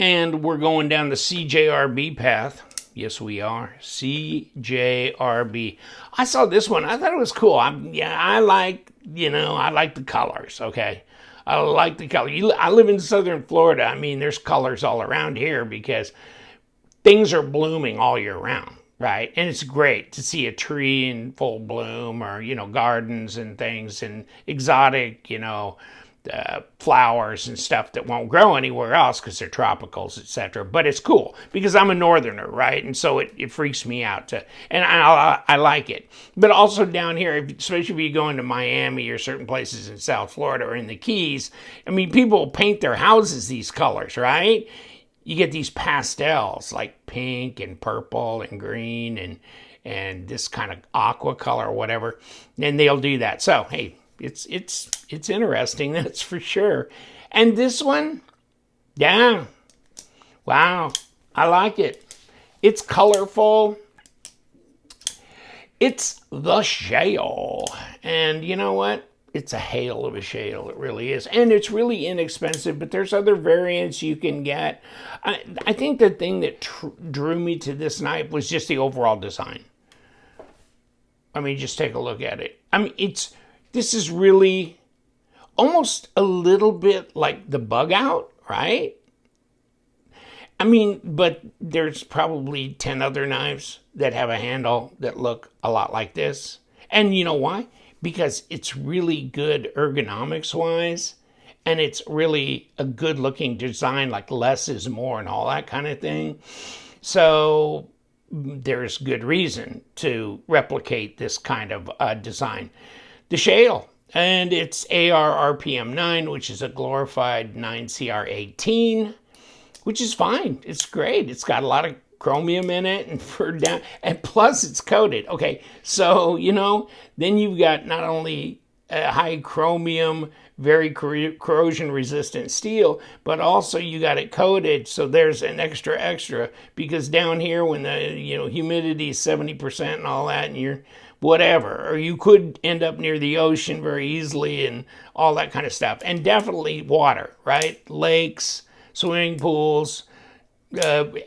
And we're going down the CJRB path. Yes, we are. CJRB. I saw this one. I thought it was cool. I like the colors, okay? I like the color. I live in southern Florida. I mean, there's colors all around here because things are blooming all year round, right? And it's great to see a tree in full bloom or, gardens and things and exotic, flowers and stuff that won't grow anywhere else because they're tropicals, etc. But it's cool because I'm a northerner, right? And so it freaks me out and I like it. But also down here, especially if you go into Miami or certain places in South Florida or in the Keys, I mean, people paint their houses these colors, right? You get these pastels like pink and purple and green and this kind of aqua color or whatever, and they'll do that. So hey, it's interesting, that's for sure. And this one, yeah, wow, I like it. It's colorful. It's the shale, and you know what? It's a hail of a shale, it really is. And it's really inexpensive, but there's other variants you can get. I think the thing that drew me to this knife was just the overall design. I mean, just take a look at it. I mean, this is really almost a little bit like the Bugout, right? I mean, but there's probably 10 other knives that have a handle that look a lot like this. And you know why? Because it's really good ergonomics-wise, and it's really a good-looking design, like less is more and all that kind of thing. So there's good reason to replicate this kind of design. The Shale, and it's AR RPM 9, which is a glorified 9CR18, which is fine. It's great. It's got a lot of chromium in it and plus it's coated. Okay, so then you've got not only a high chromium, very corrosion resistant steel, but also you got it coated, so there's an extra because down here when the humidity is 70% and all that, and you're whatever, or you could end up near the ocean very easily and all that kind of stuff. And definitely water, right? Lakes, swimming pools,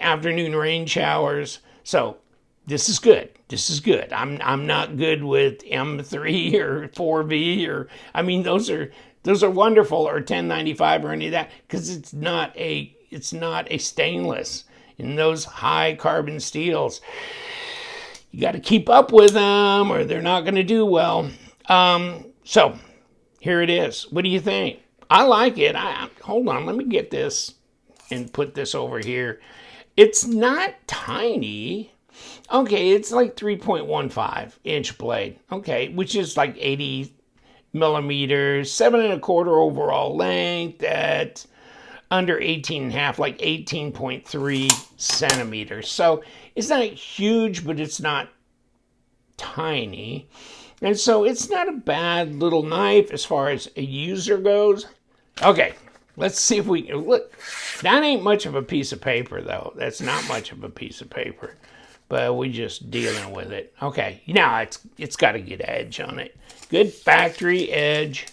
afternoon rain showers. So this is good. This is good. I'm not good with M3 or 4V or those are wonderful, or 1095 or any of that, because it's not a stainless. In those high carbon steels, you got to keep up with them or they're not going to do well. So here it is. What do you think? I like it. Hold on, let me get this and put this over here. It's not tiny. Okay, it's like 3.15 inch blade. Okay, which is like 80 millimeters, 7.25 overall length at under 18.5, like 18.3 centimeters. So it's not huge, but it's not tiny. And so it's not a bad little knife as far as a user goes. Okay, let's see if we can look. That ain't much of a piece of paper, though. That's not much of a piece of paper, but we're just dealing with it. Okay, now it's got a good edge on it. Good factory edge,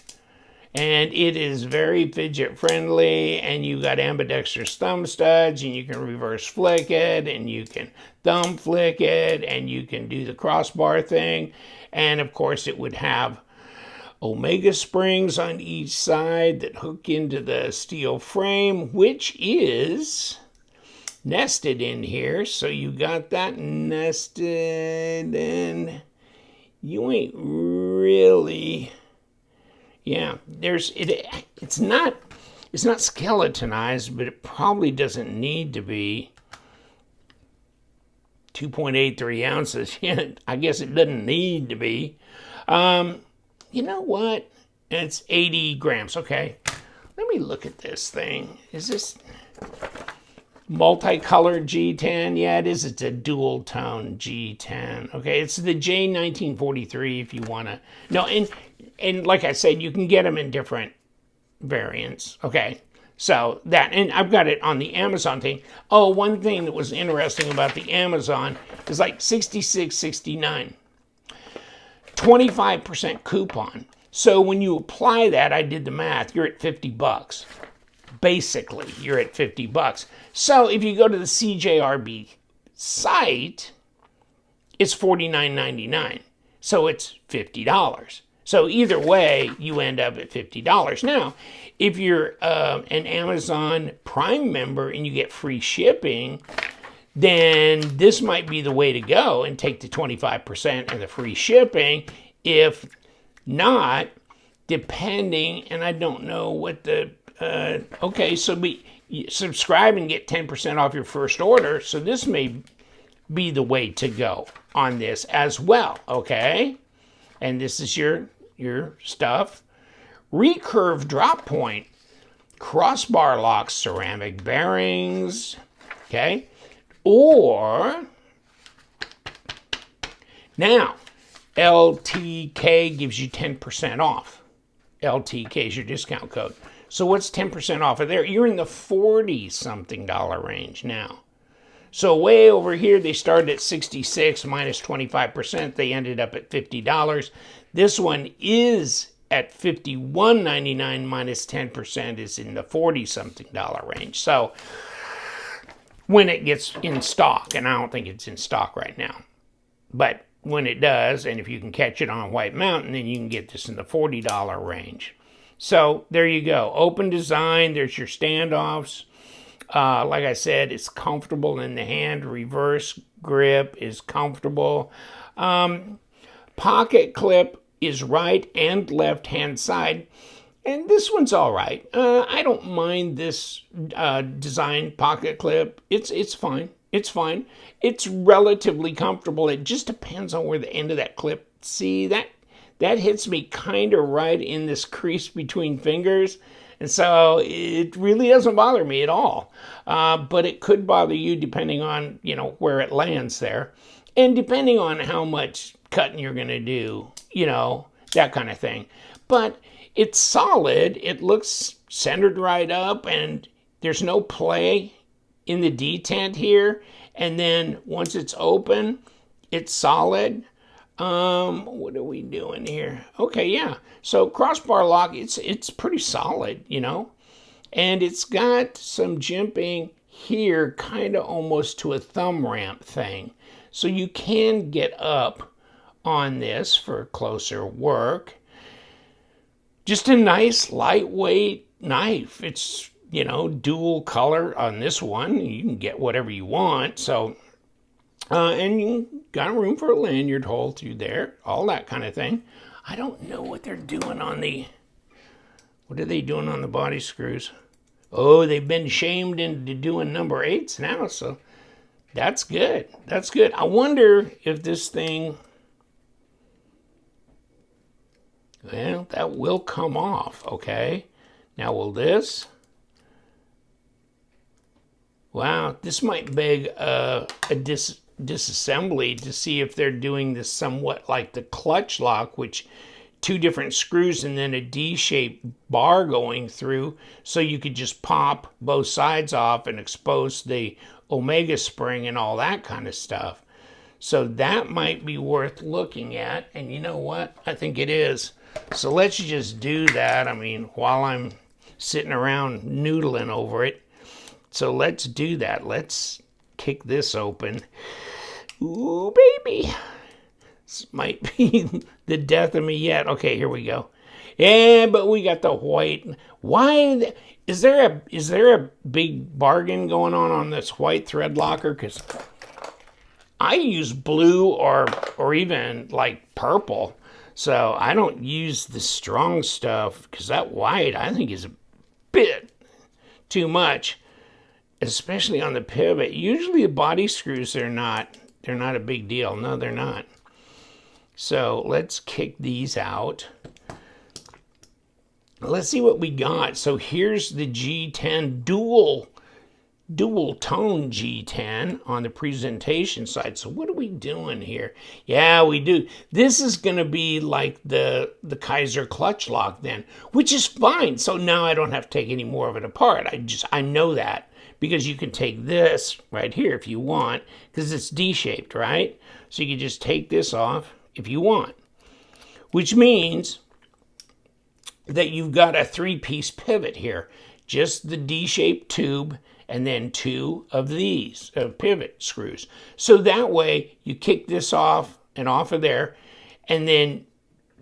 and it is very fidget friendly, and you got ambidextrous thumb studs, and you can reverse flick it, and you can thumb flick it, and you can do the crossbar thing, and of course it would have Omega springs on each side that hook into the steel frame, which is nested in here. So you got that nested, and you ain't really, yeah, it's not skeletonized, but it probably doesn't need to be. 2.83 ounces. I guess it doesn't need to be. You know what? It's 80 grams. Okay. Let me look at this thing. Is this multicolored G10? Yeah, it is. It's a dual tone G10. Okay. It's the J1943 if you want to. No, and like I said, you can get them in different variants. Okay. So that, and I've got it on the Amazon thing. Oh, one thing that was interesting about the Amazon is like $66.69. 25% coupon. So when you apply that, I did the math, you're at $50. basically, you're at 50 bucks. So if you go to the CJRB site, it's $49.99. So it's $50. So either way, you end up at $50. Now, if you're an Amazon Prime member and you get free shipping, then this might be the way to go and take the 25% and the free shipping. If not, depending, and I don't know what the, okay, so subscribe and get 10% off your first order. So this may be the way to go on this as well, okay? And this is your stuff. Recurve drop point, crossbar locks, ceramic bearings, okay? Or, now, LTK gives you 10% off. LTK is your discount code. So what's 10% off of there? You're in the $40-something range now. So way over here, they started at 66 minus 25%. They ended up at $50. This one is at $51.99 minus 10% is in the $40-something range. So when it gets in stock, and I don't think it's in stock right now, but when it does, and if you can catch it on White Mountain, then you can get this in the $40 range. So there you go. Open design. There's your standoffs. Like I said, it's comfortable in the hand. Reverse grip is comfortable. Pocket clip is right and left hand side. And this one's all right. I don't mind this design pocket clip. It's fine. It's fine. It's relatively comfortable. It just depends on where the end of that clip. See, that hits me kind of right in this crease between fingers. And so it really doesn't bother me at all. But it could bother you depending on, where it lands there. And depending on how much cutting you're going to do, that kind of thing. But it's solid. It looks centered right up, and there's no play in the detent here. And then once it's open, it's solid. What are we doing here? Okay, yeah. So crossbar lock, it's pretty solid, and it's got some jimping here, kind of almost to a thumb ramp thing. So you can get up on this for closer work. Just a nice lightweight knife. It's, dual color on this one. You can get whatever you want. So, and you got room for a lanyard hole through there, all that kind of thing. I don't know what they're doing what are they doing on the body screws? Oh, they've been shamed into doing number 8s now, so that's good. That's good. I wonder if this thing, well, that will come off, okay? Now, will this? Wow, this might beg a disassembly to see if they're doing this somewhat like the clutch lock, which 2 different screws and then a D-shaped bar going through, so you could just pop both sides off and expose the Omega spring and all that kind of stuff. So that might be worth looking at, and you know what? I think it is. So let's just do that. I mean, while I'm sitting around noodling over it. So let's do that. Let's kick this open. Ooh, baby. This might be the death of me yet. Okay, here we go. Yeah, but we got the white. Why? Is there a big bargain going on this white thread locker? Because I use blue or even like purple. So I don't use the strong stuff because that white I think is a bit too much, especially on the pivot. Usually the body screws, they're not a big deal. No, they're not. So let's kick these out. Let's see what we got. So here's the G10 dual tone G10 on the presentation side. So what are we doing here? Yeah, we do. This is going to be like the Kaiser clutch lock then, which is fine. So now I don't have to take any more of it apart. I know that because you can take this right here if you want, because it's D-shaped, right? So you can just take this off if you want, which means that you've got a 3-piece pivot here. just the D-shaped tube, and then 2 of these pivot screws. So that way you kick this off and off of there, and then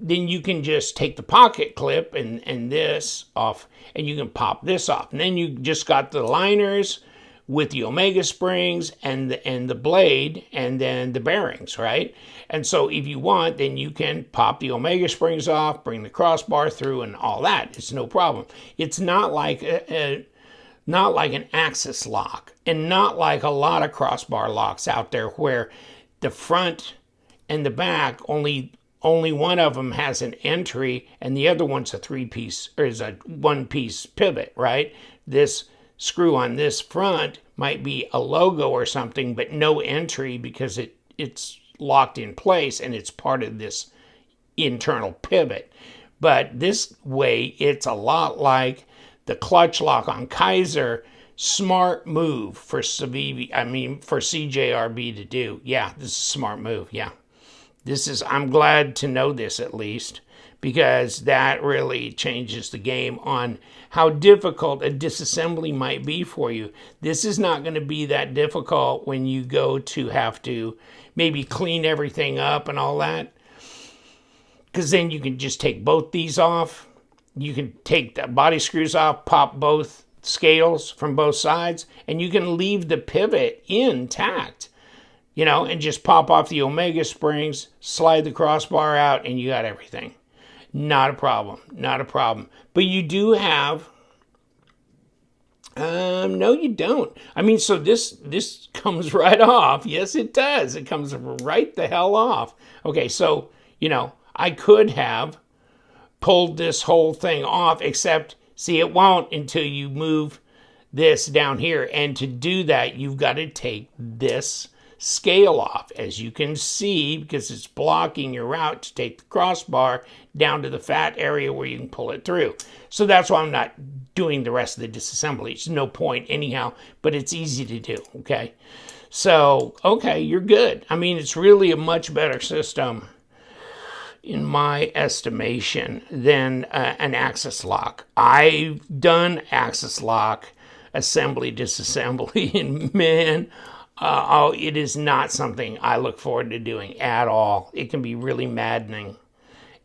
you can just take the pocket clip and this off, and you can pop this off. And then you just got the liners with the omega springs and the blade, and then the bearings, right? And so if you want, then you can pop the omega springs off, bring the crossbar through, and all that. It's no problem. It's not like not like an axis lock, and not like a lot of crossbar locks out there where the front and the back only one of them has an entry and the other one's a 3-piece, or is a 1-piece pivot, right? This screw on this front might be a logo or something, but no entry because it's locked in place and it's part of this internal pivot. But this way, it's a lot like the clutch lock on Kaiser. Smart move for CJRB to do. Yeah, this is a smart move. Yeah, I'm glad to know this at least, because that really changes the game on how difficult a disassembly might be for you. This is not going to be that difficult when you go to have to maybe clean everything up and all that, because then you can just take both these off. You can take the body screws off, pop both scales from both sides, and you can leave the pivot intact, and just pop off the omega springs, slide the crossbar out, and you got everything. Not a problem. Not a problem. But you do have... no, you don't. So this comes right off. Yes, it does. It comes right the hell off. Okay, so, I could have pulled this whole thing off, except, see, it won't until you move this down here. And to do that, you've got to take this scale off, as you can see, because it's blocking your route to take the crossbar down to the fat area where you can pull it through. So that's why I'm not doing the rest of the disassembly. It's no point anyhow, but it's easy to do, okay? So, okay, you're good. It's really a much better system, in my estimation, than an axis lock. I've done axis lock assembly, disassembly, and man, it is not something I look forward to doing at all. It can be really maddening.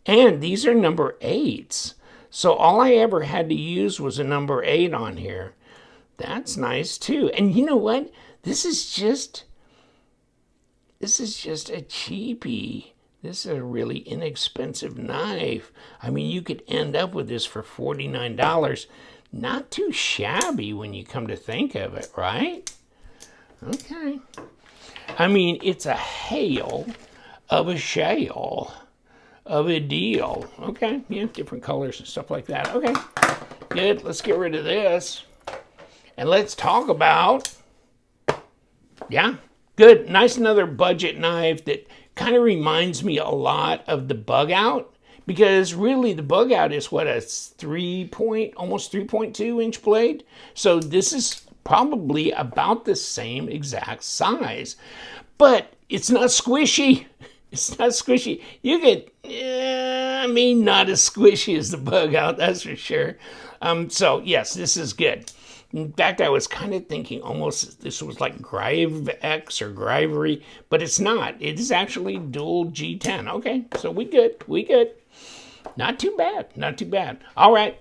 And these are number 8s. So all I ever had to use was a number 8 on here. That's nice too. And you know what? This is just a cheapie. This is a really inexpensive knife. You could end up with this for $49. Not too shabby when you come to think of it, right? Okay. It's a hail of a shale of a deal. Okay, yeah, different colors and stuff like that. Okay, good. Let's get rid of this. And let's talk about, yeah, good. Nice another budget knife that kind of reminds me a lot of the Bugout, because really the Bugout is what, a almost 3.2 inch blade. So this is probably about the same exact size, but it's not squishy. It's not squishy. You get, not as squishy as the Bugout, that's for sure. So yes, this is good. In fact, I was kind of thinking almost this was like Grive-X or Grivery, but it's not. It is actually dual G10. Okay, so we good. Not too bad. Not too bad. All right.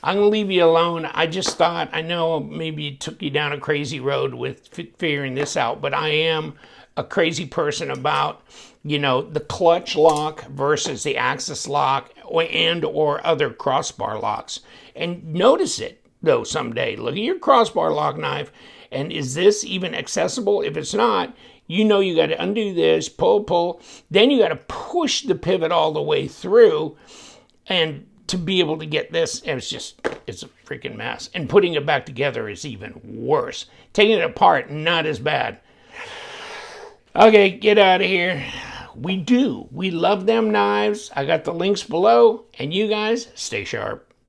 I'm going to leave you alone. I just thought, I know maybe it took you down a crazy road with figuring this out, but I am a crazy person about, the clutch lock versus the axis lock or other crossbar locks. And notice it, though, someday. Look at your crossbar lock knife, and is this even accessible? If it's not, you got to undo this, pull, then you got to push the pivot all the way through, and to be able to get this, it's a freaking mess. And putting it back together is even worse. Taking it apart, not as bad. Okay, get out of here. We love them knives. I got the links below, and you guys stay sharp.